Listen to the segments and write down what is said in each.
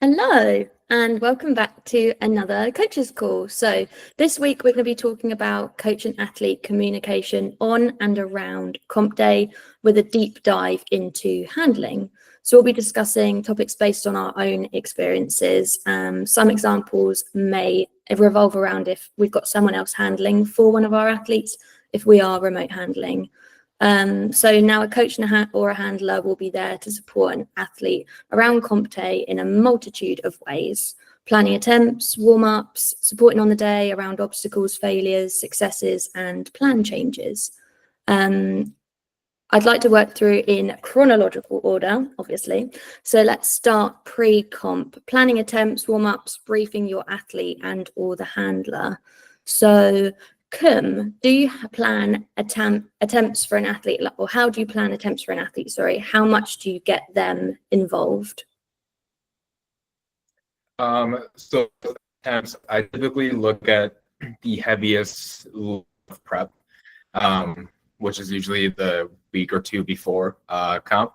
Hello, and welcome back to another coaches call. So this week we're going to be talking about coach and athlete communication on and around comp day with a deep dive into handling. So we'll be discussing topics based on our own experiences. Some examples may revolve around if we've got someone else handling for one of our athletes, if we are remote handling. So now a coach or a handler will be there to support an athlete around comp day in a multitude of ways, planning attempts, warm-ups, supporting on the day around obstacles, failures, successes, and plan changes. I'd like to work through in chronological order, obviously. So let's start pre-comp, planning attempts, warm-ups, briefing your athlete and or the handler. So do you plan attempts for an athlete, or how do you plan attempts for an athlete? Sorry, how much do you get them involved? So attempts, I typically look at the heaviest prep, which is usually the week or two before comp.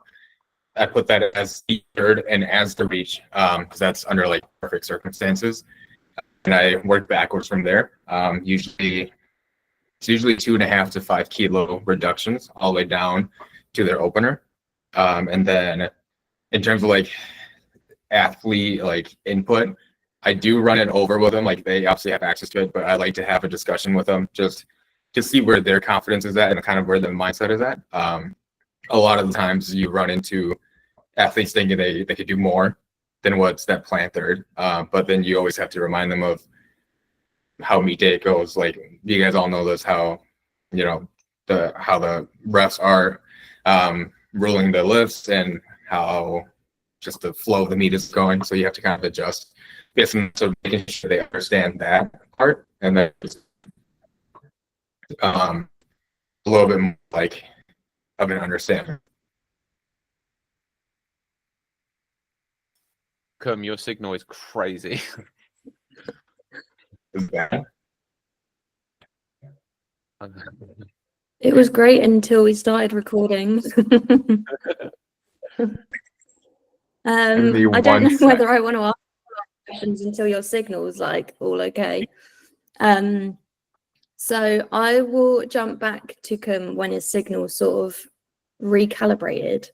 I put that as the third and as the reach, because that's under like perfect circumstances, and I work backwards from there. It's usually 2.5 to 5 kilo reductions all the way down to their opener. And then in terms of like athlete like input, I do run it over with them. Like they obviously have access to it, but I like to have a discussion with them just to see where their confidence is at and kind of where their mindset is at. A lot of the times you run into athletes thinking they could do more than what's that plan third. But then you always have to remind them of how meet day goes. Like you guys all know this, how how the refs are ruling the lifts and how just the flow of the meet is going. So you have to kind of adjust based on so making sure they understand that part, and then a little bit more like of an understanding. Your signal is crazy. Is that? It was great until we started recording. I don't know whether I want to ask questions until your signal's like all okay. So I will jump back to Kim when his signal sort of recalibrated.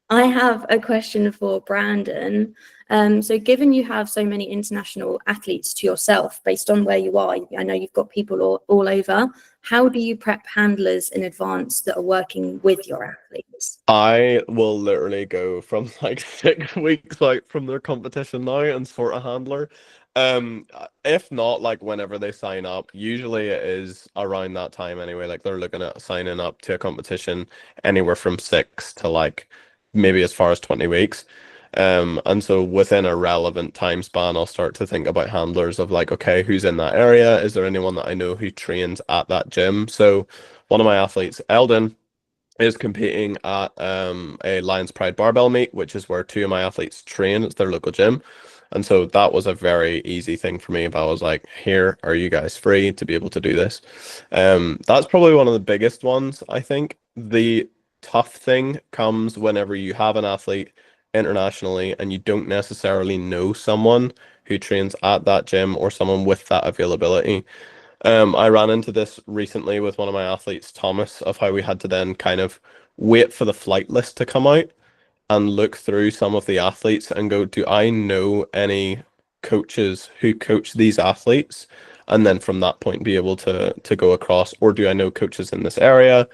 I have a question for Brandon. So given you have so many international athletes to yourself, based on where you are, I know you've got people all over. How do you prep handlers in advance that are working with your athletes? I will literally go from like 6 weeks out from their competition now and sort a handler. If not, like whenever they sign up, usually it is around that time anyway. Like they're looking at signing up to a competition anywhere from 6 to like maybe as far as 20 weeks. And so within a relevant time span, I'll start to think about handlers of like, okay, who's in that area? Is there anyone that I know who trains at that gym? So one of my athletes, Eldon, is competing at a Lions Pride barbell meet, which is where 2 of my athletes train. It's their local gym. And so that was a very easy thing for me. If I was like, here, are you guys free to be able to do this? That's probably one of the biggest ones, I think. The tough thing comes whenever you have an athlete internationally and you don't necessarily know someone who trains at that gym or someone with that availability. I ran into this recently with one of my athletes, Thomas, of how we had to then kind of wait for the flight list to come out and look through some of the athletes and go, do I know any coaches who coach these athletes? And then from that point be able to go across, or do I know coaches in this area?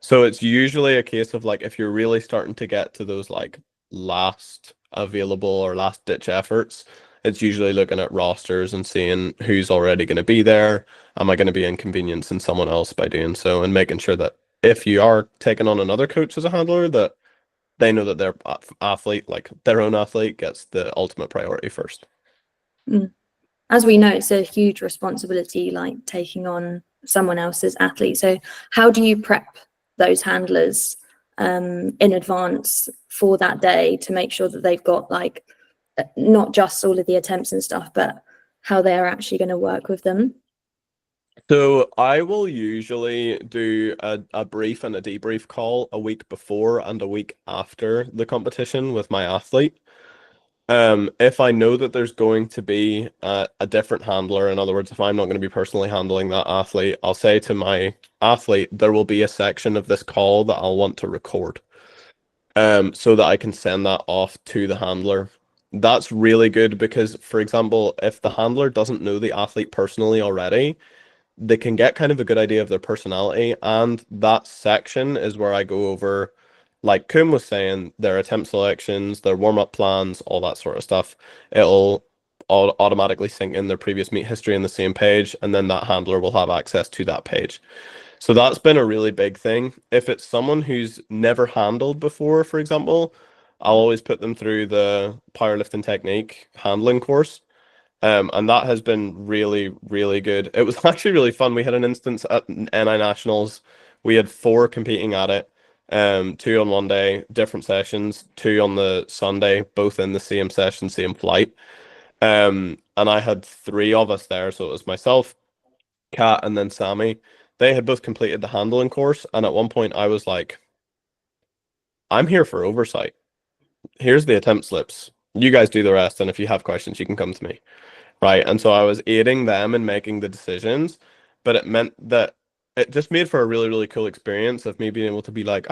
So it's usually a case of like, if you're really starting to get to those like last available or last ditch efforts, it's usually looking at rosters and seeing who's already going to be there. Am I going to be inconveniencing someone else by doing so, and making sure that if you are taking on another coach as a handler, that they know that their athlete, like their own athlete, gets the ultimate priority first. As we know, it's a huge responsibility, like taking on someone else's athlete. So how do you prep those handlers in advance for that day to make sure that they've got like not just all of the attempts and stuff, but how they are actually going to work with them? So I will usually do a brief and a debrief call a week before and a week after the competition with my athlete. If I know that there's going to be a different handler, in other words, if I'm not going to be personally handling that athlete, I'll say to my athlete, there will be a section of this call that I'll want to record, so that I can send that off to the handler. That's really good because, for example, if the handler doesn't know the athlete personally already, they can get kind of a good idea of their personality, and that section is where I go over, like Kuhn was saying, their attempt selections, their warm-up plans, all that sort of stuff. It'll automatically sync in their previous meet history in the same page, and then that handler will have access to that page. So that's been a really big thing. If it's someone who's never handled before, for example, I'll always put them through the powerlifting technique handling course. And that has been really, really good. It was actually really fun. We had an instance at NI Nationals. We had 4 competing at it. 2 on one day, different sessions, 2 on the Sunday, both in the same session, same flight. And I had 3 of us there. So it was myself, Kat, and then Sammy. They had both completed the handling course. And at one point I was like, I'm here for oversight. Here's the attempt slips. You guys do the rest. And if you have questions, you can come to me. Right. And so I was aiding them in making the decisions, but it meant that it just made for a really, really cool experience of me being able to be like,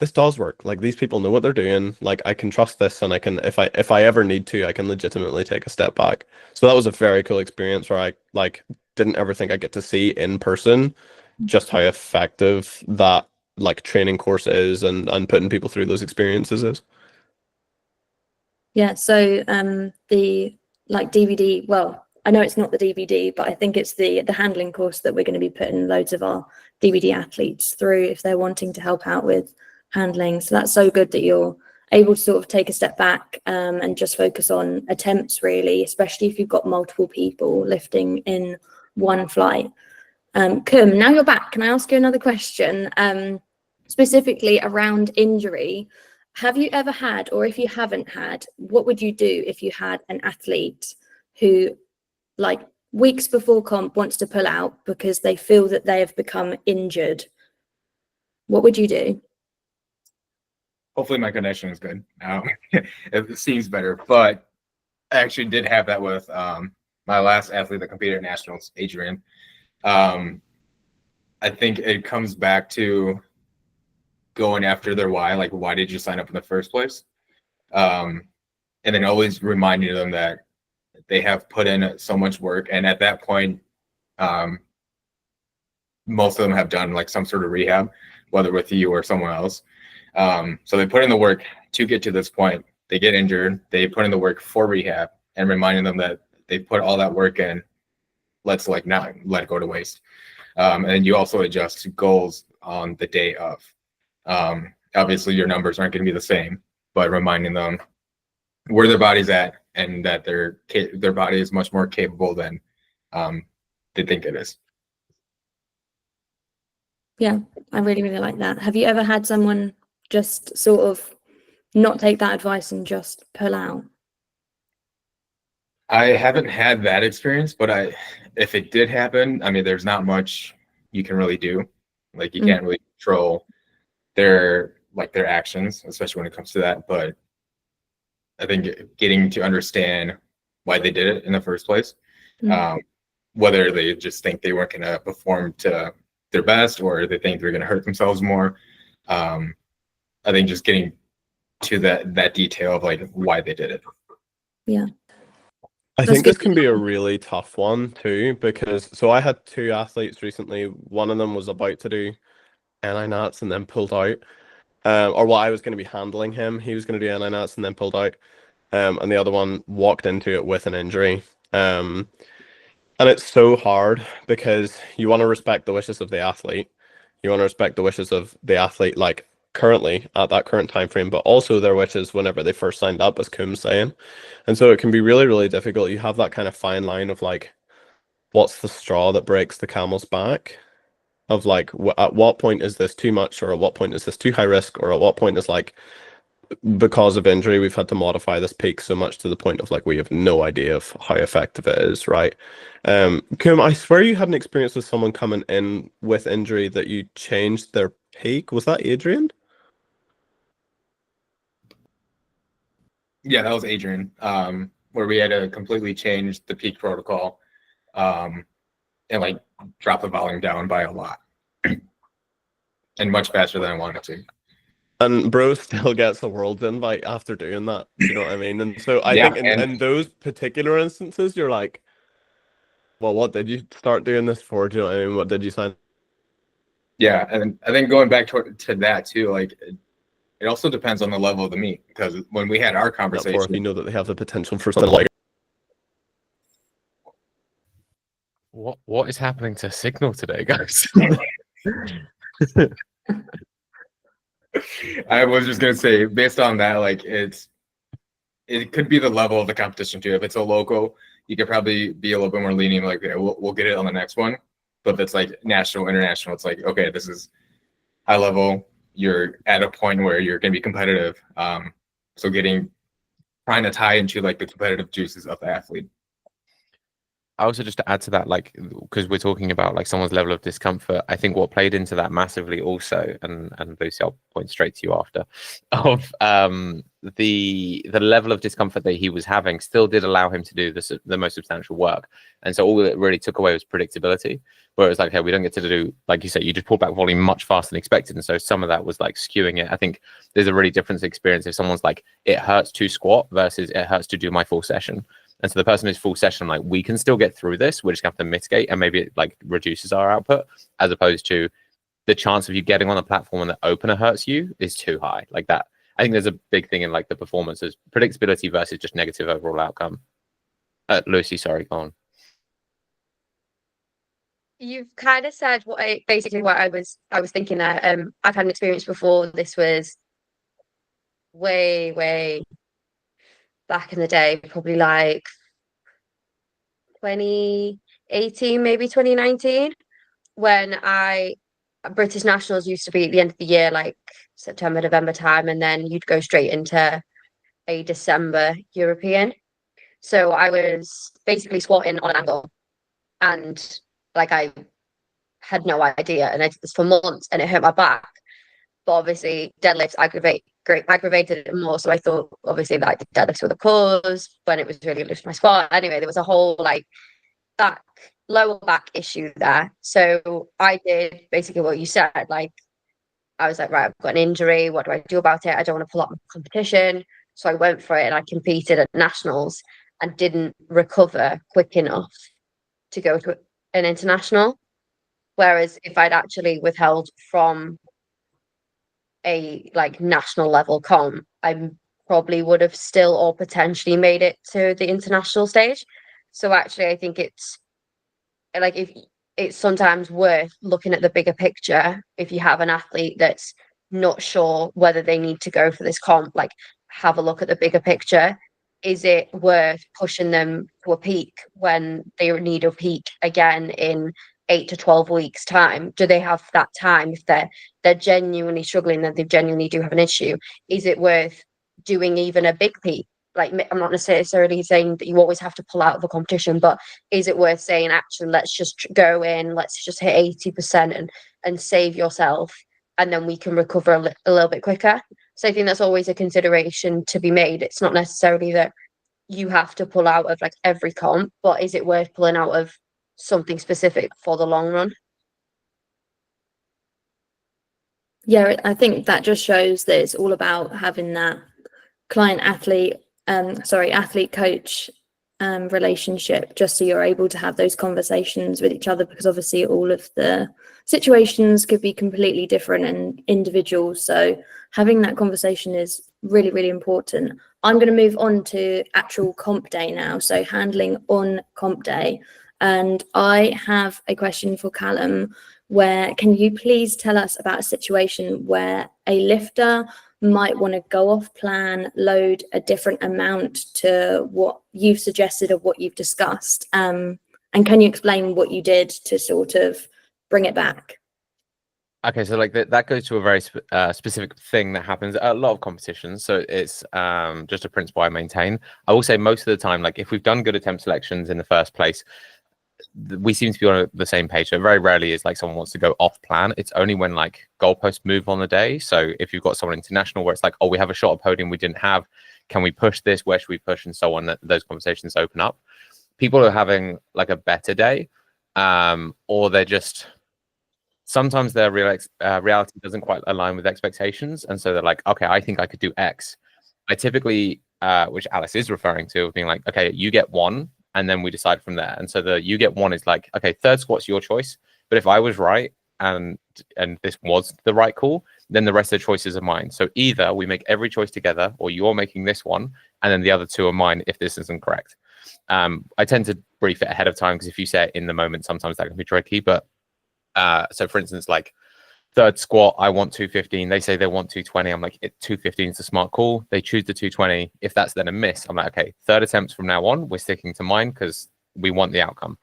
this does work. Like, these people know what they're doing. Like, I can trust this, and I can, if I ever need to, I can legitimately take a step back. So that was a very cool experience where I like didn't ever think I'd get to see in person just how effective that like training course is, and putting people through those experiences is. Yeah, so the like DBD, well, I know it's not the DBD, but I think it's the handling course that we're going to be putting loads of our DBD athletes through if they're wanting to help out with handling. So that's so good that you're able to sort of take a step back and just focus on attempts, really, especially if you've got multiple people lifting in one flight. Kim, now you're back. Can I ask you another question? Specifically around injury. Have you ever had, or if you haven't had, what would you do if you had an athlete who, like, weeks before comp wants to pull out because they feel that they have become injured? What would you do? Hopefully my connection is good. It seems better, but I actually did have that with my last athlete that competed at nationals, Adrian. I think it comes back to going after their why, like, why did you sign up in the first place? And then always reminding them that they have put in so much work. And at that point, most of them have done like some sort of rehab, whether with you or someone else. So they put in the work to get to this point. They get injured. They put in the work for rehab, and reminding them that they put all that work in. Let's like not let it go to waste. And you also adjust goals on the day of. Obviously your numbers aren't going to be the same, but reminding them where their body's at and that their body is much more capable than they think it is. Yeah, I really, really like that. Have you ever had someone just sort of not take that advice and just pull out? I haven't had that experience, but if it did happen, I mean, there's not much you can really do. Like, you can't really control their actions, especially when it comes to that. But I think getting to understand why they did it in the first place, whether they just think they weren't going to perform to their best or they think they're going to hurt themselves more. I think just getting to that detail of like why they did it. Yeah. I think this can be a really tough one too, because so I had 2 athletes recently. One of them was about to do NI Nats and then pulled out. Or I was going to be handling him. He was going to do NI Nats and then pulled out. And the other one walked into it with an injury. And it's so hard because you want to respect the wishes of the athlete. You want to respect the wishes of the athlete, like currently at that current time frame, but also their wishes whenever they first signed up, as Kum's saying. And so it can be really, really difficult. You have that kind of fine line of like, what's the straw that breaks the camel's back? Of like, at what point is this too much, or at what point is this too high risk, or at what point is like, because of injury, we've had to modify this peak so much to the point of like, we have no idea of how effective it is, right? Kim, I swear you had an experience with someone coming in with injury that you changed their peak. Was that Adrian? Yeah, that was Adrian, where we had to completely change the peak protocol, and like drop the volume down by a lot, and much faster than I wanted to. And bro still gets the world invite after doing that. Do you know what I mean? And so I Yeah, think and in those particular instances, you're like, well, what did you start doing this for? Do you know what I mean? What did you sign? yeah, and I think going back to that too, like it also depends on the level of the meet, because when we had our Up for if you conversation, know that they have the potential for something like What is happening to signal today, guys? I was just gonna say, based on that, like it could be the level of the competition too. If it's a local, you could probably be a little bit more lenient, like okay, we'll get it on the next one. But if it's like national, international, it's like okay, this is high level. You're at a point where you're gonna be competitive. So trying to tie into like the competitive juices of the athlete. I also, just to add to that, like, because we're talking about like someone's level of discomfort, I think what played into that massively also, and Lucy, I'll point straight to you after, of the level of discomfort that he was having still did allow him to do the most substantial work. And so all it really took away was predictability, where it was like, hey, we don't get to do, like you said, you just pulled back volume much faster than expected. And so some of that was like skewing it. I think there's a really different experience if someone's like, it hurts to squat versus it hurts to do my full session. And so the person who's full session, like, we can still get through this. We're just gonna have to mitigate, and maybe it like reduces our output, as opposed to the chance of you getting on a platform and the opener hurts you is too high. Like that, I think there's a big thing in like the performances, predictability versus just negative overall outcome. Lucy, sorry, go on. You've kind of said basically what I was thinking there. I've had an experience before. This was way back in the day, probably like 2018, maybe 2019, when British Nationals used to be at the end of the year, like September, November time, and then you'd go straight into a December European. So I was basically squatting on an angle, and like I had no idea, and I did this for months, and it hurt my back. But obviously, deadlifts aggravated it more. So I thought, obviously, that deadlifts were the cause when it was really loose my squat. Anyway, there was a whole like lower back issue there. So I did basically what you said. Like, I was like, right, I've got an injury. What do I do about it? I don't want to pull up my competition. So I went for it, and I competed at nationals and didn't recover quick enough to go to an international. Whereas if I'd actually withheld from a like national level comp, I probably would have still or potentially made it to the international stage. So actually, I think it's like, if it's sometimes worth looking at the bigger picture. If you have an athlete that's not sure whether they need to go for this comp, like, have a look at the bigger picture. Is it worth pushing them to a peak when they need a peak again in 8 to 12 weeks time? Do they have that time? If they're genuinely struggling, that they genuinely do have an issue, is it worth doing even a big peak? Like, I'm not necessarily saying that you always have to pull out of a competition, but is it worth saying, actually, let's just go in, let's just hit 80% and save yourself, and then we can recover a little bit quicker? So I think that's always a consideration to be made. It's not necessarily that you have to pull out of like every comp, but is it worth pulling out of something specific for the long run? Yeah, I think that just shows that it's all about having that athlete coach relationship, just so you're able to have those conversations with each other, because obviously all of the situations could be completely different and individual. So having that conversation is really, really important. I'm going to move on to actual comp day now, so handling on comp day. And I have a question for Callum, where can you please tell us about a situation where a lifter might want to go off plan, load a different amount to what you've suggested or what you've discussed? And can you explain what you did to sort of bring it back? Okay, so like that goes to a very specific thing that happens at a lot of competitions. So it's just a principle I maintain. I will say most of the time, like if we've done good attempt selections in the first place, we seem to be on the same page. So very rarely is like someone wants to go off plan. It's only when like goalposts move on the day. So if you've got someone international where it's like, oh, we have a shot of podium we didn't have, can we push this? Where should we push? And so on. That those conversations open up. People are having like a better day, or they're just sometimes their reality doesn't quite align with expectations, and so they're like, okay, I think I could do X. I typically, which Alice is referring to, being like, okay, you get one, and then we decide from there. And so the you get one is like, okay, third squat's your choice, but if I was right and this was the right call, then the rest of the choices are mine. So either we make every choice together, or you're making this one, and then the other two are mine if this isn't correct. I tend to brief it ahead of time, because if you say it in the moment, sometimes that can be tricky. But so for instance, like third squat, I want 215. They say they want 220. I'm like, 215 is a smart call. They choose the 220. If that's then a miss, I'm like, okay, third attempts from now on, we're sticking to mine because we want the outcome.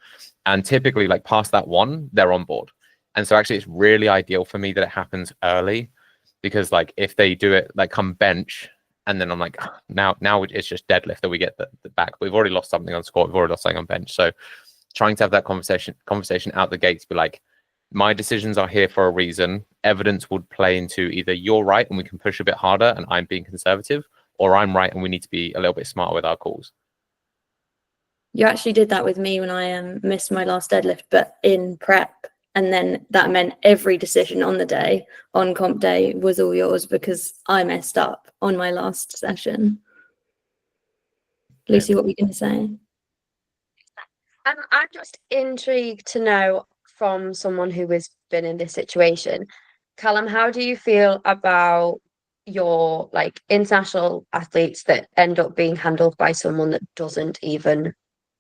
And typically, like past that one, they're on board. And so actually, it's really ideal for me that it happens early, because like if they do it like come bench, and then I'm like, now it's just deadlift that we get the back. We've already lost something on squat. We've already lost something on bench. So trying to have that conversation out the gate to be like, my decisions are here for a reason. Evidence would play into either you're right and we can push a bit harder and I'm being conservative, or I'm right and we need to be a little bit smarter with our calls. You actually did that with me when I missed my last deadlift, but in prep. And then that meant every decision on the day, on comp day, was all yours because I messed up on my last session. Lucy, what were you going to say? I'm just intrigued to know from someone who has been in this situation, Callum, how do you feel about your like international athletes that end up being handled by someone that doesn't even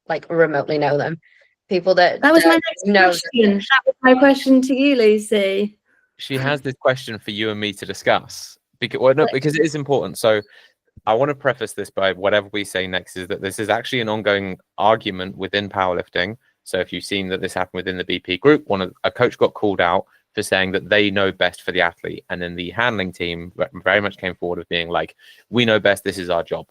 like remotely know them? People that was my next question. That was my question to you, Lucy. She has this question for you and me to discuss because it is important. So I want to preface this by whatever we say next is that this is actually an ongoing argument within powerlifting. So if you've seen that this happened within the BP group, a coach got called out for saying that they know best for the athlete, and then the handling team very much came forward of being like, we know best, this is our job.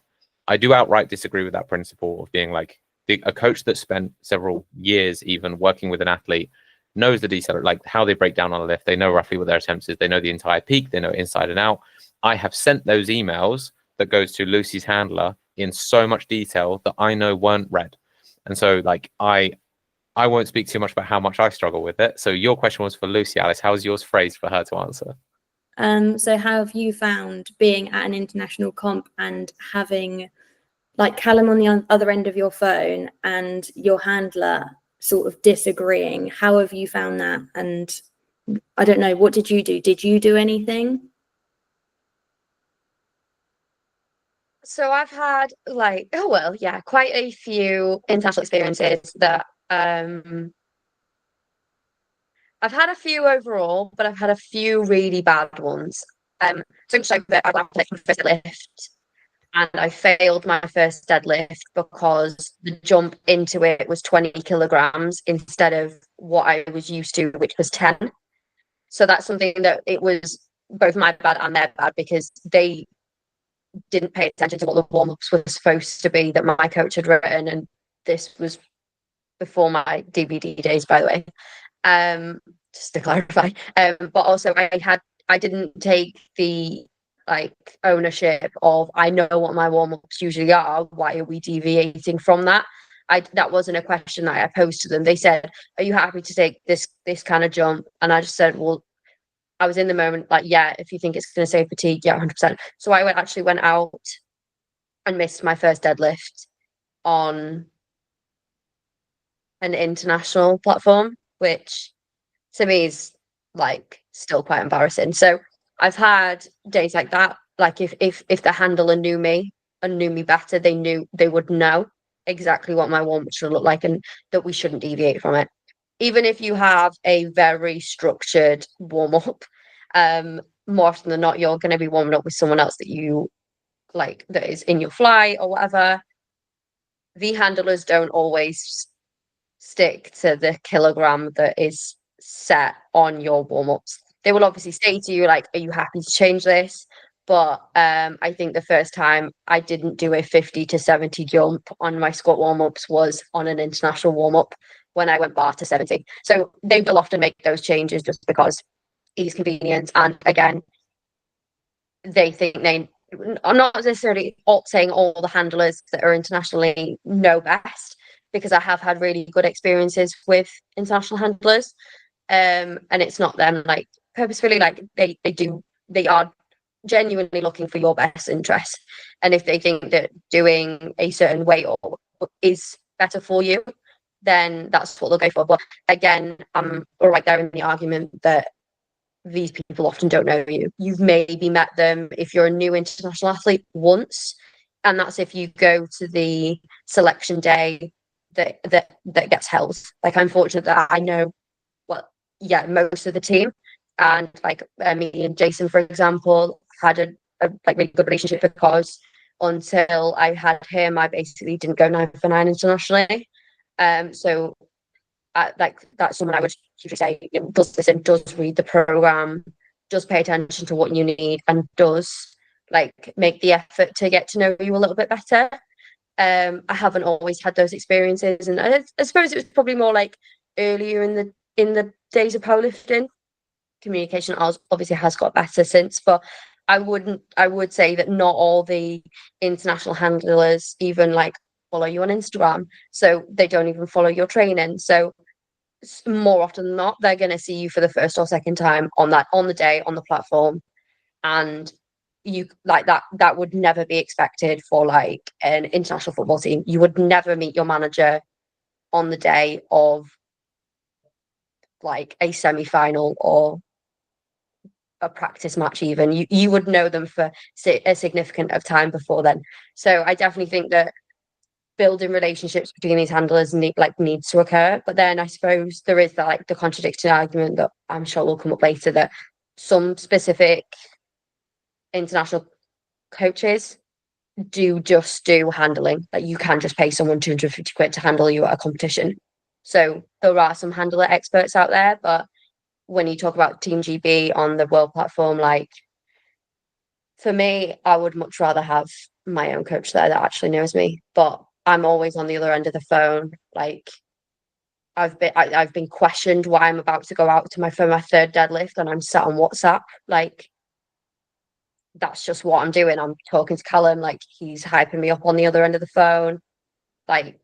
I do outright disagree with that principle of being like, a coach that spent several years even working with an athlete knows the detail, like how they break down on a lift. They know roughly what their attempts is. They know the entire peak. They know inside and out. I have sent those emails that goes to Lucy's handler in so much detail that I know weren't read. And so like, I won't speak too much about how much I struggle with it. So your question was for Lucy, Alice. How was yours phrased for her to answer? So how have you found being at an international comp and having like Callum on the other end of your phone and your handler sort of disagreeing? How have you found that? And I don't know, what did you do? Did you do anything? So I've had like, quite a few international experiences that I've had a few overall, but I've had a few really bad ones. So that I went for first lift and I failed my first deadlift because the jump into it was 20 kilograms instead of what I was used to, which was 10. So that's something that it was both my bad and their bad because they didn't pay attention to what the warm-ups were supposed to be that my coach had written. And this was before my DBD days, by the way, just to clarify. But also I didn't take the like ownership of I know what my warm-ups usually are. Why are we deviating from that? That wasn't a question that I posed to them. They said, "Are you happy to take this kind of jump?" And I just said, "Well," I was in the moment like, "Yeah, if you think it's going to save fatigue, yeah, 100%." So I actually went out and missed my first deadlift on an international platform, which to me is like still quite embarrassing. So I've had days like that. Like if the handler knew me and knew me better, they would know exactly what my warm-up should look like and that we shouldn't deviate from it. Even if you have a very structured warm-up, more often than not, you're going to be warming up with someone else that you like that is in your fly or whatever. The handlers don't always stick to the kilogram that is set on your warm-ups. They will obviously say to you, like, "Are you happy to change this?" But I think the first time I didn't do a 50 to 70 jump on my squat warm-ups was on an international warm-up when I went bar to 70. So they will often make those changes just because it's convenient. And again, they think I'm not necessarily saying all the handlers that are internationally know best, because I have had really good experiences with international handlers. And it's not them like purposefully, like they are genuinely looking for your best interest. And if they think that doing a certain way or is better for you, then that's what they'll go for. But again, I'm right there in the argument that these people often don't know you. You've maybe met them if you're a new international athlete once, and that's if you go to the selection day that gets held. Like, I'm fortunate that I know, well, yeah, most of the team, and like me and Jason, for example, had a like really good relationship, because until I had him, I basically didn't go 9 for 9 internationally. So like that's someone I would usually say, you know, does listen, does read the program, does pay attention to what you need, and does like make the effort to get to know you a little bit better. I haven't always had those experiences, and I suppose it was probably more like earlier in the days of powerlifting. Communication obviously has got better since, but I would say that not all the international handlers even like follow you on Instagram, so they don't even follow your training. So more often than not, they're going to see you for the first or second time on the day on the platform, and you like that would never be expected for like an international football team. You would never meet your manager on the day of like a semi-final or a practice match. Even you would know them for a significant of time before then. So I definitely think that building relationships between these handlers needs to occur. But then I suppose there is the contradicting argument that I'm sure will come up later, that some specific international coaches do just do handling. Like, you can just pay someone 250 quid to handle you at a competition. So there are some handler experts out there, but when you talk about Team GB on the world platform, like, for me, I would much rather have my own coach there that actually knows me. But I'm always on the other end of the phone. Like, I've been questioned why I'm about to go out to for my third deadlift and I'm sat on WhatsApp. Like, that's just what I'm doing. I'm talking to Callum, like, he's hyping me up on the other end of the phone. Like,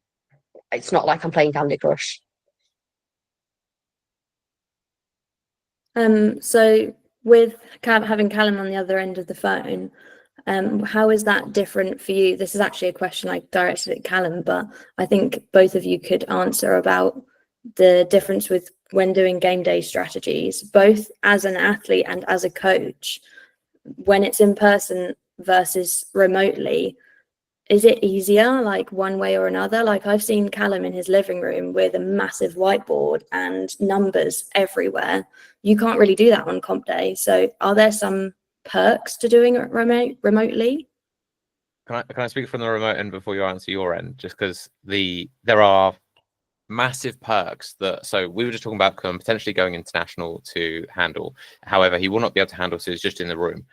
it's not like I'm playing Candy Crush. So with having Callum on the other end of the phone, how is that different for you? This is actually a question I directed at Callum, but I think both of you could answer about the difference with when doing game day strategies, both as an athlete and as a coach, when it's in person versus remotely. Is it easier, like, one way or another? Like, I've seen Callum in his living room with a massive whiteboard and numbers everywhere. You can't really do that on comp day. So are there some perks to doing it remotely? Can I speak from the remote end before you answer your end? Just because there are massive perks so we were just talking about potentially going international to handle. However, he will not be able to handle, so he's just in the room.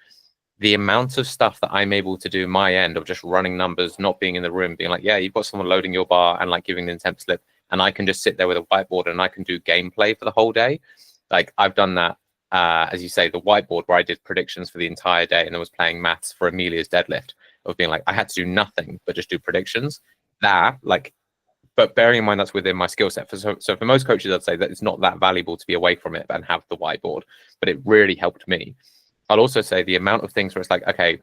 The amount of stuff that I'm able to do my end of just running numbers, not being in the room, being like, yeah, you've got someone loading your bar and like giving the temp slip, and I can just sit there with a whiteboard and I can do gameplay for the whole day. Like, I've done that, as you say, the whiteboard where I did predictions for the entire day and I was playing maths for Amelia's deadlift, of being like, I had to do nothing but just do predictions. But bearing in mind that's within my skill set. So for most coaches, I'd say that it's not that valuable to be away from it and have the whiteboard, but it really helped me. I'll also say the amount of things where it's like, okay,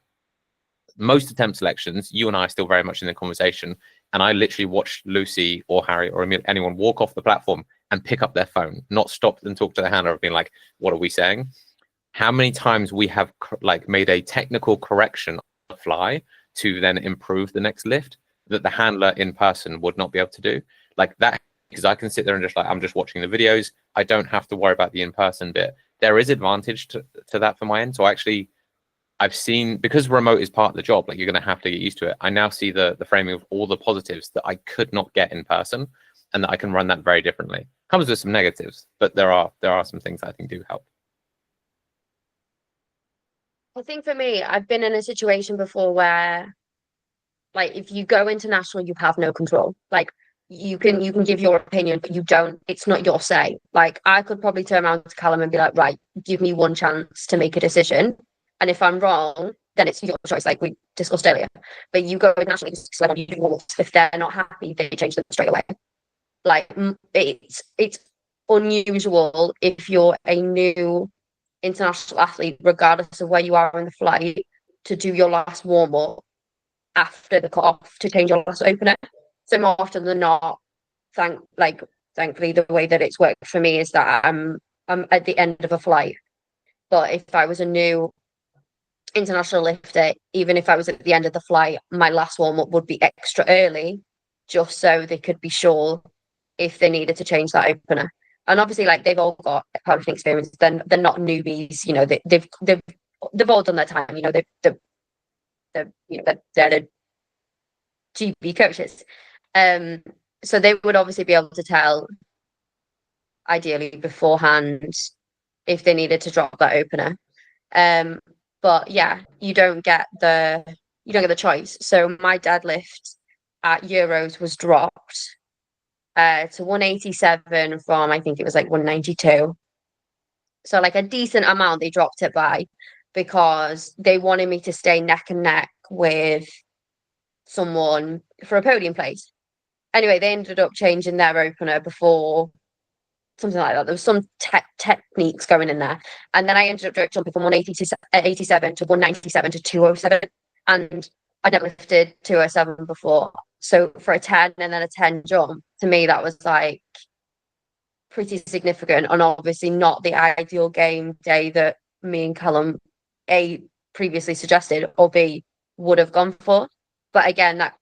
most attempt selections, you and I are still very much in the conversation, and I literally watched Lucy or Harry or anyone walk off the platform and pick up their phone, not stop and talk to the handler, being like, what are we saying? How many times we have like made a technical correction on the fly to then improve the next lift that the handler in person would not be able to do, like that, because I can sit there and just like, I'm just watching the videos. I don't have to worry about the in-person bit. There is advantage to that for my end. So actually, I've seen, because remote is part of the job, like, you're going to have to get used to it. I now see the framing of all the positives that I could not get in person, and that I can run that very differently. Comes with some negatives, but there are some things that I think do help. I think for me, I've been in a situation before where, like, if you go international, you have no control. Like, you can give your opinion, but you don't. It's not your say. Like, I could probably turn around to Callum and be like, right, give me one chance to make a decision, and if I'm wrong, then it's your choice, like we discussed earlier. But you go nationally, if they're not happy, they change them straight away. Like it's unusual if you're a new international athlete, regardless of where you are in the flight, to do your last warm up after the cut off to change your last opener. So more often than not, thankfully, the way that it's worked for me is that I'm at the end of a flight. But if I was a new international lifter, even if I was at the end of the flight, my last warm up would be extra early, just so they could be sure if they needed to change that opener. And obviously, like they've all got powerlifting experience. Then they're not newbies. You know, they've all done their time. You know, they're the GB coaches. So they would obviously be able to tell, ideally beforehand, if they needed to drop that opener. But yeah, you don't get the choice. So my deadlift at Euros was dropped to 187 from, I think it was like 192. So like a decent amount they dropped it by, because they wanted me to stay neck and neck with someone for a podium place. Anyway, they ended up changing their opener before, something like that. There was some techniques going in there. And then I ended up jumping from 187 to 197 to 207. And I'd never lifted 207 before. So for a 10 and then a 10 jump, to me, that was like pretty significant, and obviously not the ideal game day that me and Callum A previously suggested, or B would have gone for. But again, that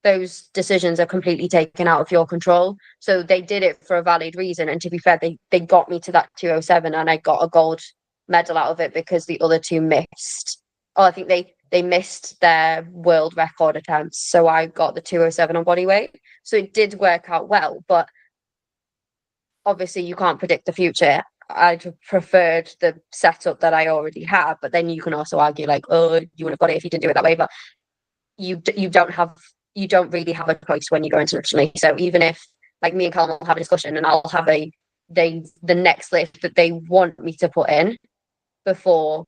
those decisions are completely taken out of your control. So they did it for a valid reason. And to be fair, they got me to that 207, and I got a gold medal out of it, because the other two missed. Oh, I think they missed their world record attempts. So I got the 207 on body weight. So it did work out well, but obviously you can't predict the future. I'd preferred the setup that I already have, but then you can also argue like, oh, you would have got it if you didn't do it that way. But you don't really have a choice when you go internationally. So even if, like, me and Callum will have a discussion, and I'll have the next lift that they want me to put in before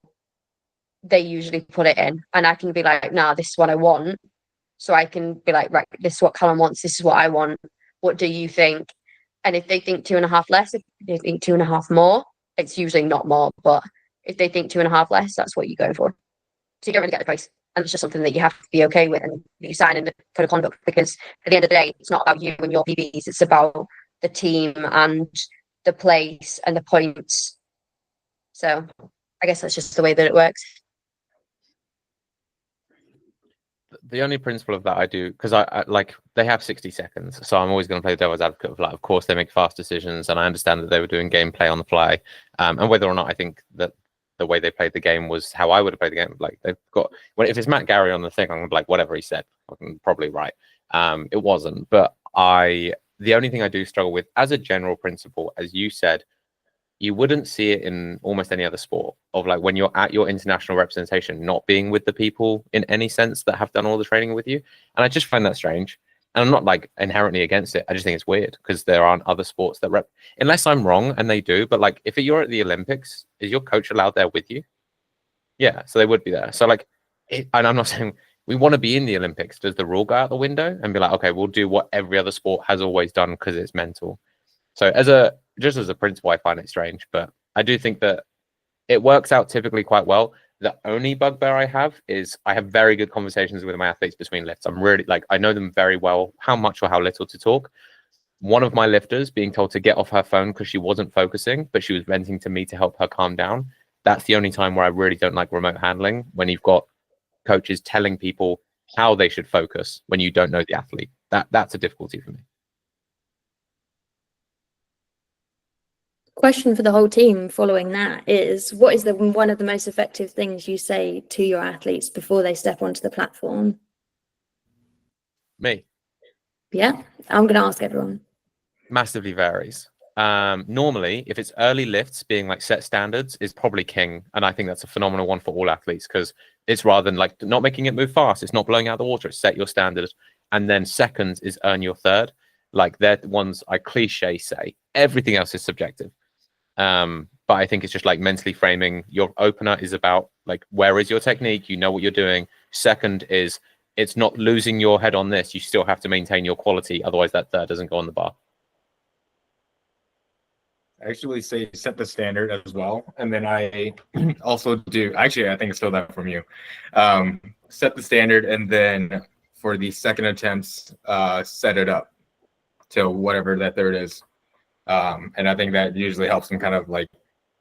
they usually put it in, and I can be like, nah, this is what I want. So I can be like, right, this is what Callum wants, this is what I want, what do you think? And if they think 2.5 less, if they think 2.5 more, it's usually not more, but if they think 2.5 less, that's what you go for. So you don't really get the price. And it's just something that you have to be okay with, and you sign in the code of conduct, because at the end of the day, it's not about you and your PBs, it's about the team and the place and the points. So I guess that's just the way that it works. The only principle of that I do, because I like, they have 60 seconds, so I'm always going to play devil's advocate of, like, of course they make fast decisions, and I understand that they were doing gameplay on the fly, and whether or not I think that the way they played the game was how I would have played the game. Like, they've got, well, if it's Matt Gary on the thing, I'm gonna be like, whatever he said, I'm probably right. It wasn't, but the only thing I do struggle with as a general principle, as you said, you wouldn't see it in almost any other sport, of like, when you're at your international representation, not being with the people in any sense that have done all the training with you. And I just find that strange. And I'm not like inherently against it. I just think it's weird, because there aren't other sports that unless I'm wrong, and they do, but like, if you're at the Olympics, is your coach allowed there with you? Yeah, so they would be there. So like, and I'm not saying we want to be in the Olympics. Does the rule go out the window and be like, okay, we'll do what every other sport has always done because it's mental? So just as a principle, I find it strange, but I do think that it works out typically quite well. The only bugbear I have is I have very good conversations with my athletes between lifts. I'm really, like, I know them very well, how much or how little to talk. One of my lifters being told to get off her phone because she wasn't focusing, but she was venting to me to help her calm down. That's the only time where I really don't like remote handling, when you've got coaches telling people how they should focus when you don't know the athlete. That's a difficulty for me. Question for the whole team following that is, what is one of the most effective things you say to your athletes before they step onto the platform? Me. Yeah, I'm going to ask everyone. Massively varies. Normally, if it's early lifts, being like set standards is probably king. And I think that's a phenomenal one for all athletes, because it's rather than like not making it move fast, it's not blowing out the water, it's set your standards. And then seconds is earn your third. Like, they're the ones I cliche say. Everything else is subjective. But but I think it's just like mentally framing. Your opener is about like, where is your technique? You know what you're doing. Second is, it's not losing your head on this. You still have to maintain your quality. Otherwise that third doesn't go on the bar. I actually say set the standard as well. And then I also do, actually, I think I stole that from you. Set the standard, and then for the second attempts, set it up to whatever that third is. And I think that usually helps them kind of like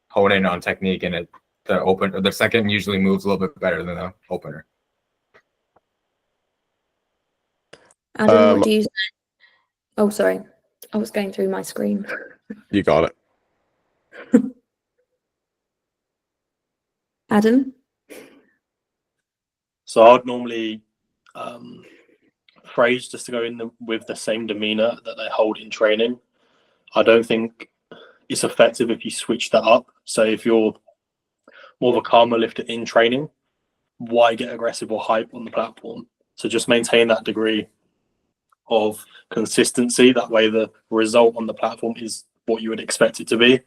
hone in on technique, and the second usually moves a little bit better than the opener. Adam, what do you say? Oh, sorry. I was going through my screen. You got it. Adam? So I'd normally phrase just to go in with the same demeanor that they hold in training. I don't think it's effective if you switch that up. So if you're more of a calmer lifter in training, why get aggressive or hype on the platform? So just maintain that degree of consistency. That way the result on the platform is what you would expect it to be.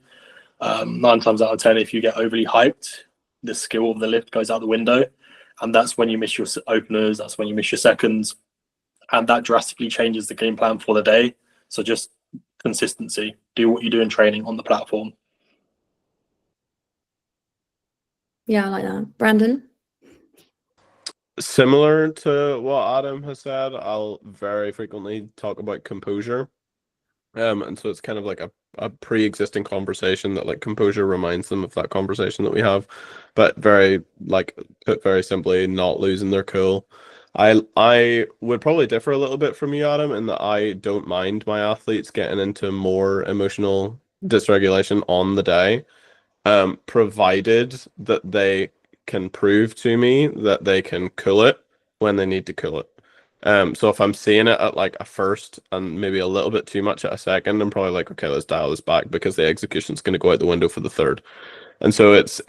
9 times out of 10, if you get overly hyped, the skill of the lift goes out the window. And that's when you miss your openers, that's when you miss your seconds. And that drastically changes the game plan for the day. So just consistency. Do what you do in training on the platform. Yeah, I like that. Brandon? Similar to what Adam has said, I'll very frequently talk about composure. And so it's kind of like a pre-existing conversation that like composure reminds them of that conversation that we have, but very like put very simply, not losing their cool. I would probably differ a little bit from you, Adam, in that I don't mind my athletes getting into more emotional dysregulation on the day, provided that they can prove to me that they can cool it when they need to cool it. So if I'm seeing it at like a first and maybe a little bit too much at a second, I'm probably like, okay, let's dial this back, because the execution's going to go out the window for the third. And so it's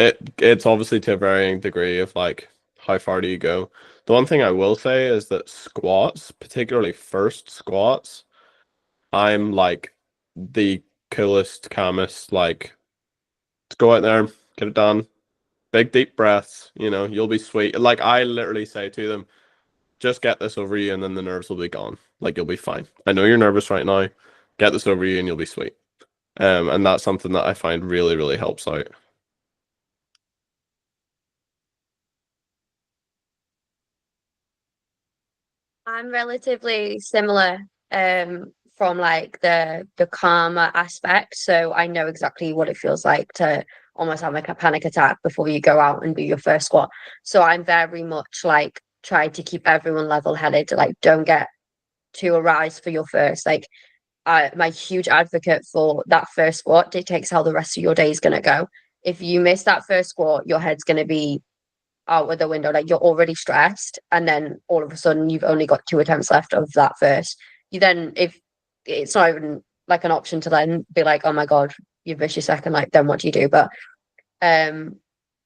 obviously to a varying degree of like, how far do you go? The one thing I will say is that squats, particularly first squats, I'm like the coolest, calmest, like, let's go out there, get it done. Big deep breaths, you'll be sweet. Like I literally say to them, just get this over you and then the nerves will be gone. Like you'll be fine. I know you're nervous right now. Get this over you and you'll be sweet. And that's something that I find really, really helps out. I'm relatively similar from like the calmer aspect. So I know exactly what it feels like to almost have like a panic attack before you go out and do your first squat. So I'm very much like try to keep everyone level headed, like don't get too aroused for your first. Like I'm a huge advocate for that first squat dictates how the rest of your day is gonna go. If you miss that first squat, your head's gonna be out of the window, like you're already stressed, and then all of a sudden you've only got 2 attempts left of that first. You then, if it's not even like an option to then be like, oh my god, you've missed your second, like then what do you do? But I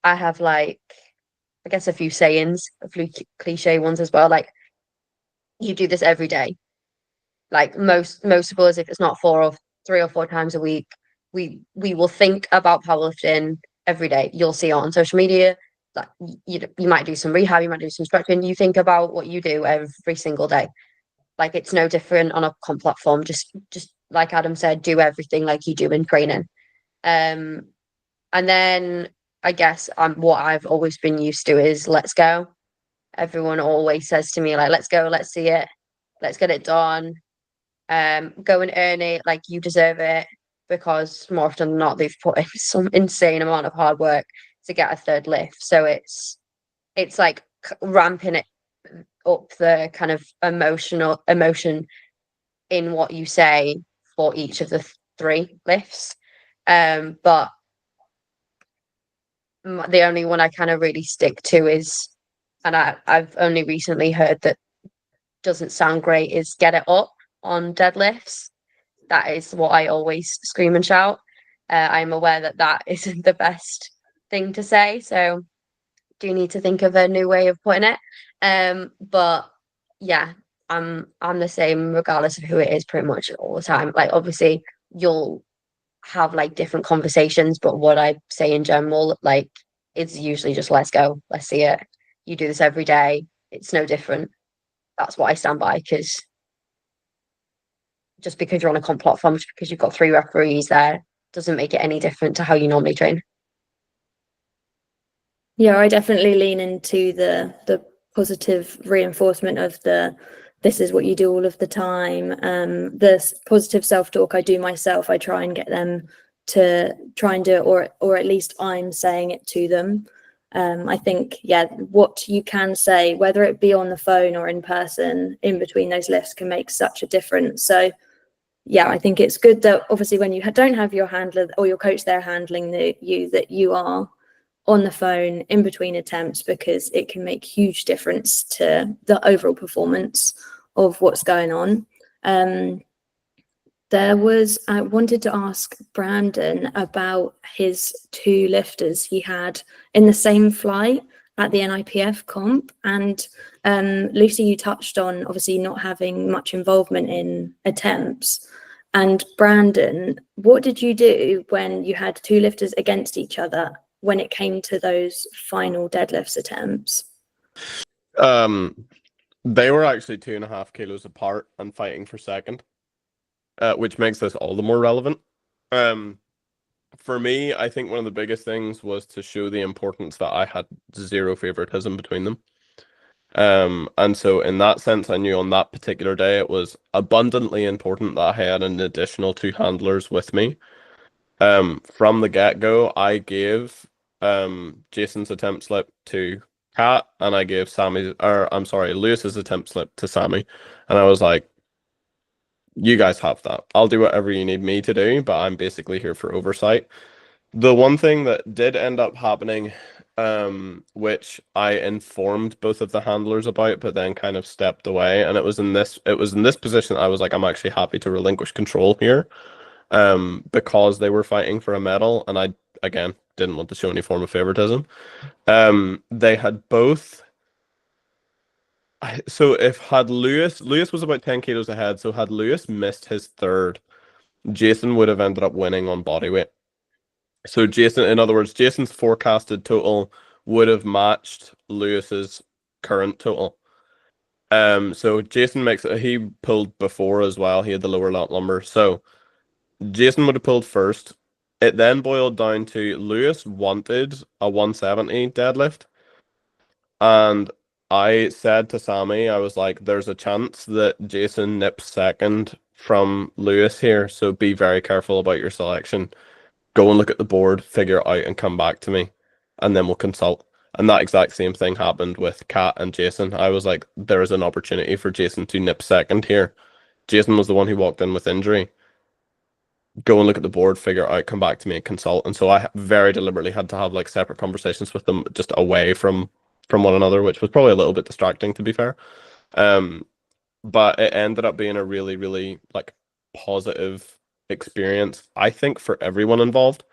have like, I guess, a few sayings, a few cliche ones as well, like you do this every day. Like most of us, if it's not 3 or 4 times a week, we will think about powerlifting every day. You'll see it on social media. Like you might do some rehab, you might do some stretching. You think about what you do every single day. Like it's no different on a comp platform. Just like Adam said, do everything like you do in training. And then I guess what I've always been used to is let's go. Everyone always says to me like, let's go, let's see it, let's get it done. Go and earn it, like you deserve it, because more often than not they've put in some insane amount of hard work to get a third lift. So it's like ramping it up, the kind of emotion in what you say for each of the 3 lifts. But the only one I kind of really stick to is, and I've only recently heard that doesn't sound great, is get it up on deadlifts. That is what I always scream and shout. I'm aware that isn't the best thing to say, so do need to think of a new way of putting it. But yeah, I'm the same regardless of who it is pretty much all the time. Like obviously you'll have like different conversations, but what I say in general, like, it's usually just let's go, let's see it. You do this every day. It's no different. That's what I stand by, because just because you're on a comp platform, just because you've got 3 referees there, doesn't make it any different to how you normally train. Yeah, I definitely lean into the positive reinforcement of this is what you do all of the time. The positive self-talk I do myself, I try and get them to try and do it, or at least I'm saying it to them. I think, yeah, what you can say, whether it be on the phone or in person, in between those lifts, can make such a difference. So yeah, I think it's good that obviously when you don't have your handler or your coach there handling you, that you are on the phone in between attempts, because it can make huge difference to the overall performance of what's going on. I wanted to ask Brandon about his 2 lifters he had in the same flight at the NIPF comp. And Lucy, you touched on obviously not having much involvement in attempts. And Brandon, what did you do when you had 2 lifters against each other when it came to those final deadlifts attempts? They were actually 2.5 kilos apart and fighting for second, which makes this all the more relevant. For me, I think one of the biggest things was to show the importance that I had 0 favoritism between them. And so in that sense, I knew on that particular day it was abundantly important that I had an additional 2 handlers with me. From the get-go, I gave Jason's attempt slip to Kat, and I gave Lewis's attempt slip to Sammy, and I was like, you guys have that. I'll do whatever you need me to do, but I'm basically here for oversight. The one thing that did end up happening, which I informed both of the handlers about, but then kind of stepped away, and it was in this position I was like, I'm actually happy to relinquish control here, because they were fighting for a medal, and I again didn't want to show any form of favoritism. They had both. So had Lewis was about 10 kilos ahead, so had Lewis missed his third, Jason would have ended up winning on body weight. So in other words, Jason's forecasted total would have matched Lewis's current total. So Jason he pulled before as well. He had the lower lat lumber. So Jason would have pulled first. It then boiled down to Lewis wanted a 170 deadlift. And I said to Sammy, I was like, there's a chance that Jason nips second from Lewis here, so be very careful about your selection. Go and look at the board, figure it out, and come back to me, and then we'll consult. And that exact same thing happened with Kat and Jason. I was like, there is an opportunity for Jason to nip second here. Jason was the one who walked in with injury. Go and look at the board, figure it out, come back to me and consult. And so I very deliberately had to have like separate conversations with them, just away from one another, which was probably a little bit distracting, to be fair. But it ended up being a really, really like positive experience, I think, for everyone involved,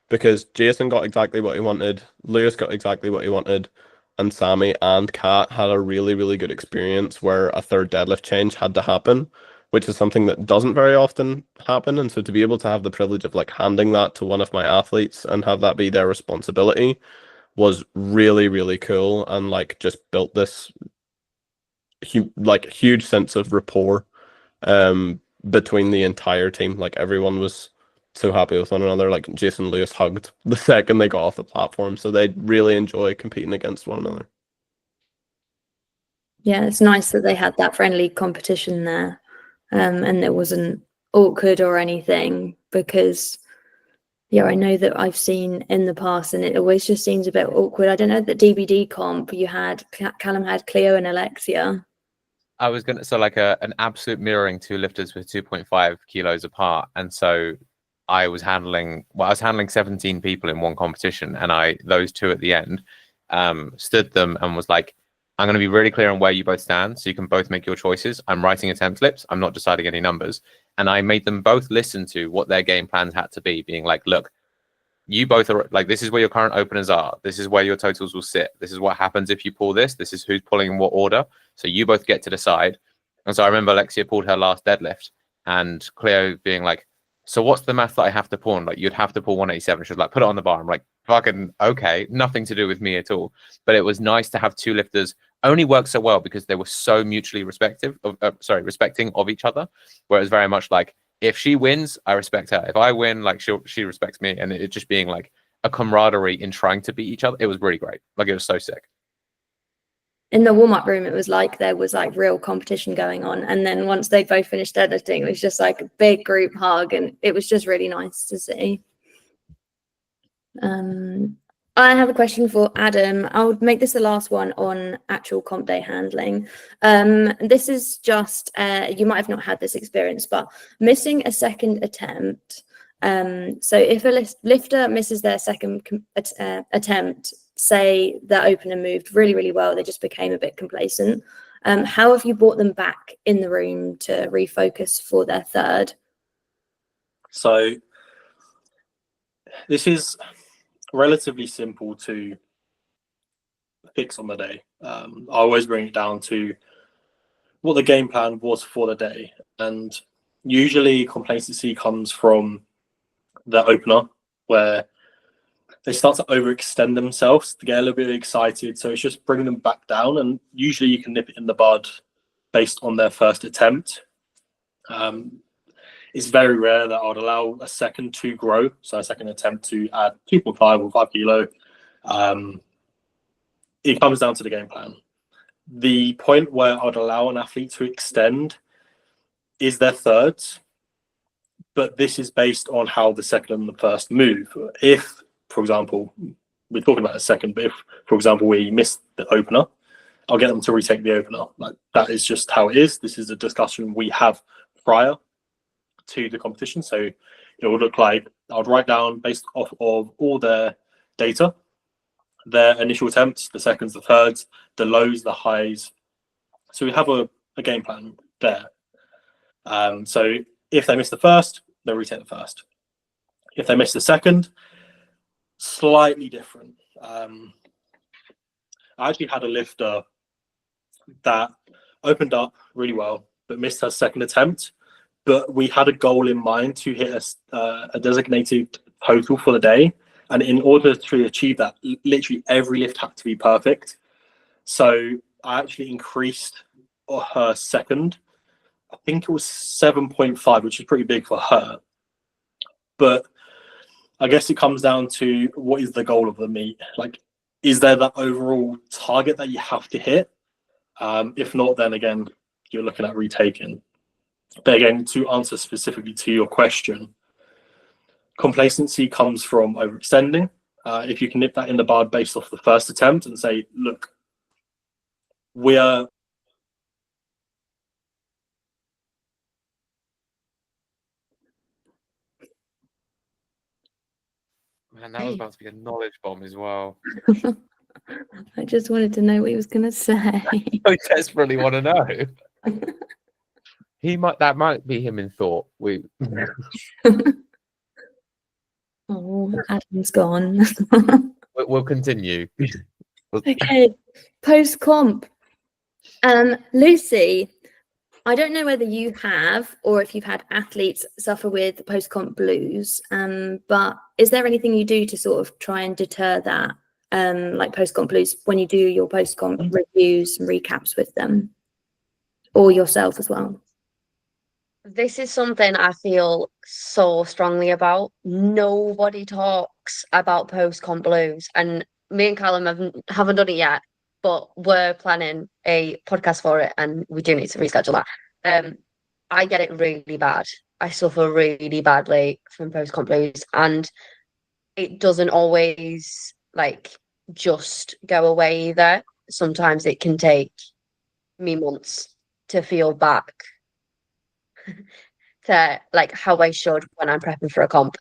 because Jason got exactly what he wanted, Lewis got exactly what he wanted, and Sammy and Kat had a really, really good experience where a third deadlift change had to happen, which is something that doesn't very often happen. And so to be able to have the privilege of like handing that to one of my athletes and have that be their responsibility was really, really cool, and like just built this huge sense of rapport between the entire team. Like everyone was so happy with one another. Like Jason and Lewis hugged the second they got off the platform, so they really enjoy competing against one another. Yeah, it's nice that they had that friendly competition there, and it wasn't awkward or anything, because yeah, I know that I've seen in the past and it always just seems a bit awkward. I don't know, that DBD comp, you had Callum had Cleo and Alexia. I was gonna like an absolute mirroring, 2 lifters with 2.5 kilos apart, and so I was handling 17 people in one competition, and those 2 at the end stood them and was like, I'm going to be really clear on where you both stand, so you can both make your choices. I'm writing attempt slips. I'm not deciding any numbers. And I made them both listen to what their game plans had to be, being like, look, you both are like, this is where your current openers are. This is where your totals will sit. This is what happens if you pull this. This is who's pulling in what order. So you both get to decide. And so I remember Alexia pulled her last deadlift, and Cleo being like, so what's the math that I have to pull on? Like, you'd have to pull 187. She was like, put it on the bar. I'm like, fucking okay, nothing to do with me at all. But it was nice to have two lifters. Only worked so well because they were so mutually respecting of each other. Where it was very much like, if she wins, I respect her. If I win, like she respects me, and it just being like a camaraderie in trying to beat each other. It was really great. Like, it was so sick. In the warm-up room, it was like there was like real competition going on, and then once they both finished deadlifting, it was just like a big group hug, and it was just really nice to see. I have a question for Adam. I'll make this the last one on actual comp day handling. This is just, you might have not had this experience, but missing a second attempt. So if a lifter misses their second attempt, say their opener moved really, really well, they just became a bit complacent. How have you brought them back in the room to refocus for their third? So this is relatively simple to fix on the day. I always bring it down to what the game plan was for the day. And usually complacency comes from the opener, where they start to overextend themselves, to get a little bit excited. So it's just bringing them back down. And usually you can nip it in the bud based on their first attempt. It's very rare that I would allow a second to grow. So a second attempt to add 2.5 or 5 kilo. It comes down to the game plan. The point where I would allow an athlete to extend is their thirds. But this is based on how the second and the first move. If, for example, we're talking about a second, but if, for example, we miss the opener, I'll get them to retake the opener. Like, that is just how it is. This is a discussion we have prior to the competition. So it would look like I would write down, based off of all their data, their initial attempts, the seconds, the thirds, the lows, the highs. So we have a game plan there. So if they miss the first, they'll retake the first. If they miss the second, slightly different. I actually had a lifter that opened up really well, but missed her second attempt. But we had a goal in mind to hit a designated total for the day. And in order to achieve that, literally every lift had to be perfect. So I actually increased her second. I think it was 7.5, which is pretty big for her. But I guess it comes down to, what is the goal of the meet? Like, is there that overall target that you have to hit? If not, then again, you're looking at retaking. But again, to answer specifically to your question, complacency comes from overextending. If you can nip that in the bud based off the first attempt and say, look, we are... Man, that was about to be a knowledge bomb as well. I just wanted to know what he was going to say. I desperately want to know. That might be him in thought. Oh, Adam's gone. We'll continue. Okay, post-comp. Lucy, I don't know whether you have, or if you've had athletes suffer with post-comp blues, but is there anything you do to sort of try and deter that, like post-comp blues, when you do your post-comp reviews and recaps with them, or yourself as well? This is something I feel so strongly about. Nobody talks about post-comp blues, and me and Callum haven't done it yet, but we're planning a podcast for it, and we do need to reschedule that. I get it really bad. I suffer really badly from post-comp blues, and it doesn't always like just go away either. Sometimes it can take me months to feel back to like how I should when I'm prepping for a comp.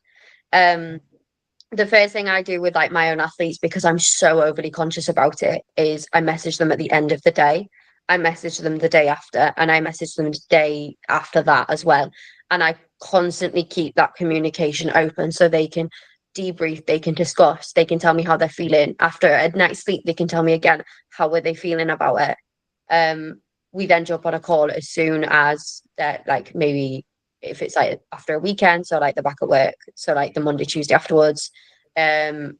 The first thing I do with like my own athletes, because I'm so overly conscious about it, is I message them at the end of the day. I message them the day after, and I message them the day after that as well. And I constantly keep that communication open so they can debrief, they can discuss, they can tell me how they're feeling. After a night's sleep, they can tell me again, how are they feeling about it? We then jump on a call as soon as that, like maybe if it's like after a weekend, so like they're back at work, so like the Monday, Tuesday afterwards. And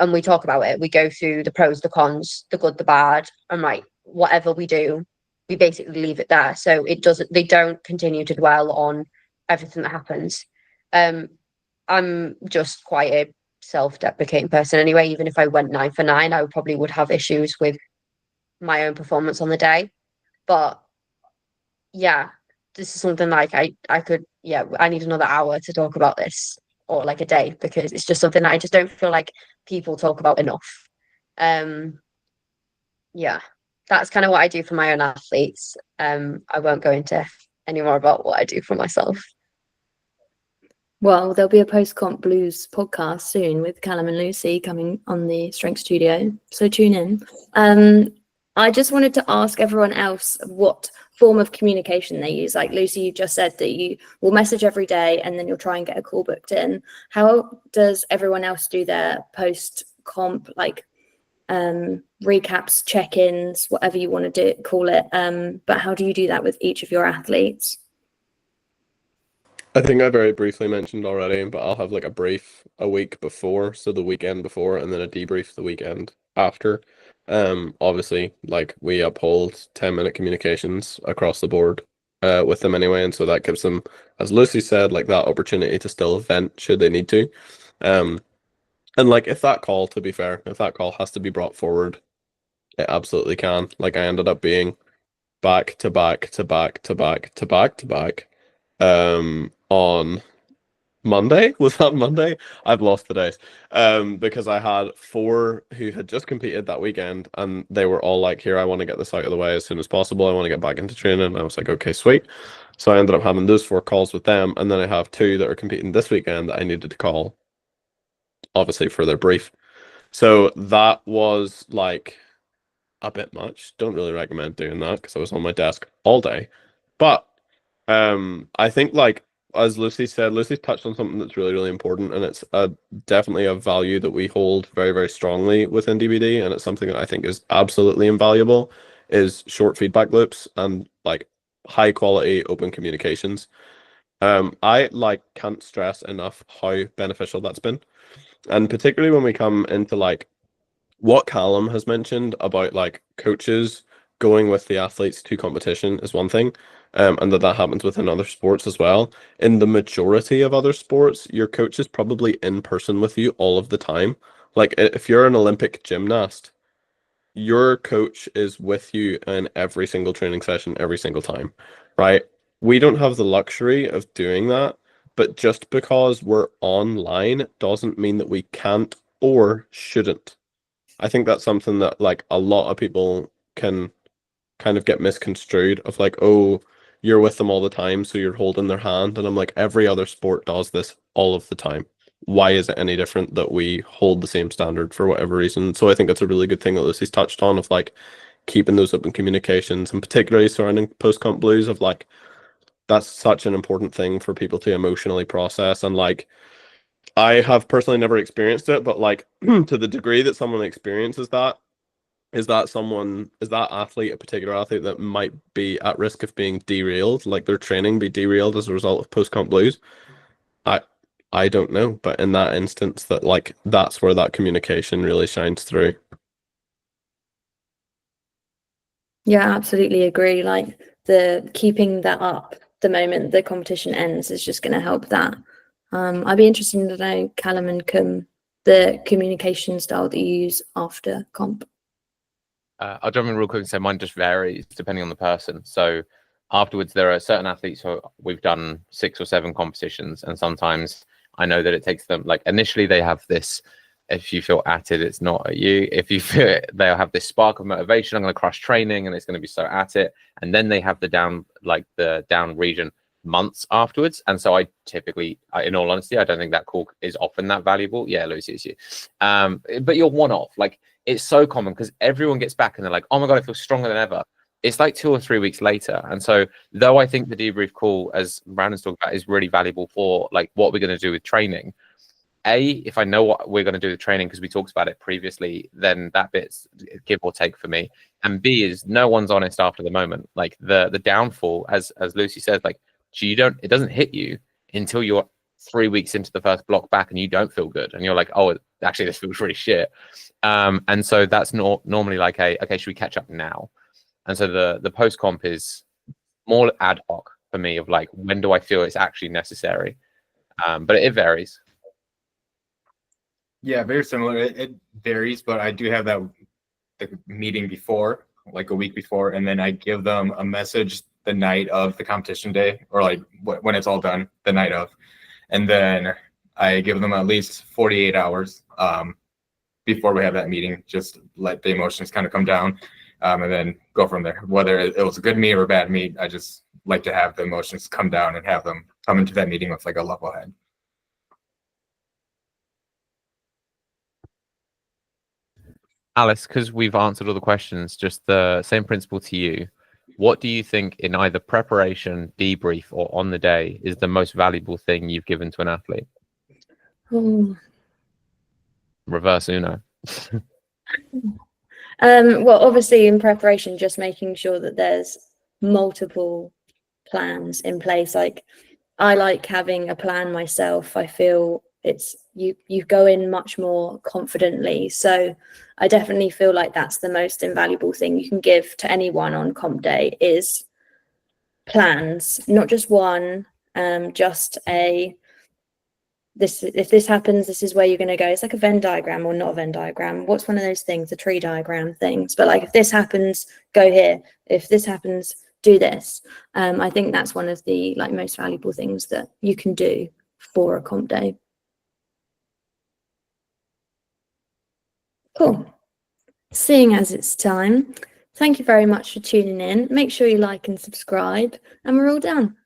we talk about it. We go through the pros, the cons, the good, the bad, and like whatever we do, we basically leave it there. So they don't continue to dwell on everything that happens. I'm just quite a self-deprecating person anyway. Even if I went 9 for 9, I would have issues with my own performance on the day. But yeah, this is something like I could, I need another hour to talk about this, or like a day, because it's just something that I just don't feel like people talk about enough. Yeah, that's kind of what I do for my own athletes. I won't go into any more about what I do for myself. Well, there'll be a post-comp blues podcast soon with Callum and Lucy coming on the Strength Studio, so tune in. I just wanted to ask everyone else what form of communication they use. Like Lucy, you just said that you will message every day and then you'll try and get a call booked in. How does everyone else do their post-comp, like recaps, check-ins, whatever you want to call it? But how do you do that with each of your athletes? I think I very briefly mentioned already, but I'll have like a brief a week before, so the weekend before, and then a debrief the weekend after. Obviously, like we uphold 10-minute communications across the board with them anyway, and so that gives them, as Lucy said, like that opportunity to still vent should they need to. And like if that call, to be fair, if that call has to be brought forward, it absolutely can. Like I ended up being back to back to back to back to back to back on Monday. Was that Monday? I've lost the days. Because I had 4 who had just competed that weekend, and they were all like, here, I want to get this out of the way as soon as possible. I want to get back into training. And I was like, okay, sweet. So I ended up having those 4 calls with them, and then I have 2 that are competing this weekend that I needed to call, obviously, for their brief. So that was like a bit much. Don't really recommend doing that because I was on my desk all day. But I think, like as Lucy said, Lucy touched on something that's really, really important, and it's definitely a value that we hold very, very strongly within DBD, and it's something that I think is absolutely invaluable, is short feedback loops and like high quality open communications. I like can't stress enough how beneficial that's been, and particularly when we come into like what Callum has mentioned about like coaches going with the athletes to competition is one thing, and that happens within other sports as well. In the majority of other sports, your coach is probably in person with you all of the time. Like if you're an Olympic gymnast, your coach is with you in every single training session, every single time, right? We don't have the luxury of doing that, but just because we're online doesn't mean that we can't or shouldn't. I think that's something that like a lot of people can kind of get misconstrued of like, oh, you're with them all the time, so you're holding their hand. And I'm like, every other sport does this all of the time. Why is it any different that we hold the same standard for whatever reason? So I think that's a really good thing that Lucy's touched on, of like keeping those open communications, and particularly surrounding post-comp blues, of like that's such an important thing for people to emotionally process. And like I have personally never experienced it, but like to the degree that someone experiences that, is that athlete, a particular athlete that might be at risk of being derailed, like their training be derailed as a result of post-comp blues? I don't know, but in that instance, that like that's where that communication really shines through. Yeah, absolutely agree. Like the keeping that up the moment the competition ends is just going to help that. I'd be interested to know, Callum and Cum, the communication style that you use after comp. I'll jump in real quick and say mine just varies depending on the person. So afterwards, there are certain athletes who we've done 6 or 7 competitions, and sometimes I know that it takes them, like initially they have this, if you feel at it, it's not at you. If you feel it, they'll have this spark of motivation, I'm going to crush training and it's going to be so at it. And then they have the down region months afterwards. And so I typically, in all honesty, I don't think that call is often that valuable. Yeah, Lucy, it's you. But you're one off. Like it's so common because everyone gets back and they're like, oh my God, I feel stronger than ever. It's like 2 or 3 weeks later. And so though I think the debrief call, as Brandon's talking about, is really valuable for like what we're going to do with training. If I know what we're going to do with training because we talked about it previously, then that bit's give or take for me. And B is no one's honest after the moment. Like the downfall, as Lucy said, like So it doesn't hit you until you're 3 weeks into the first block back and you don't feel good. And you're like, oh, actually, this feels really shit. And so that's normally like okay, should we catch up now? And so the post comp is more ad hoc for me of like, when do I feel it's actually necessary? But it varies. Yeah, very similar. It varies, but I do have the meeting before, like a week before, and then I give them a message the night of the competition day, or like when it's all done, the night of, and then I give them at least 48 hours before we have that meeting, just let the emotions kind of come down, and then go from there. Whether it was a good meet or a bad meet, I just like to have the emotions come down and have them come into that meeting with like a level head. Alice, because we've answered all the questions, just the same principle to you. What do you think in either preparation, debrief, or on the day is the most valuable thing you've given to an athlete? Reverse Uno. Well, obviously in preparation, just making sure that there's multiple plans in place. Like, I like having a plan myself. I feel it's you go in much more confidently. So I definitely feel like that's the most invaluable thing you can give to anyone on comp day is plans, not just one, just if this happens, this is where you're going to go. It's like a Venn diagram, or not a Venn diagram. What's one of those things? A tree diagram things. But like, if this happens, go here. If this happens, do this. I think that's one of the like most valuable things that you can do for a comp day. Cool. Seeing as it's time, thank you very much for tuning in. Make sure you like and subscribe, and we're all done.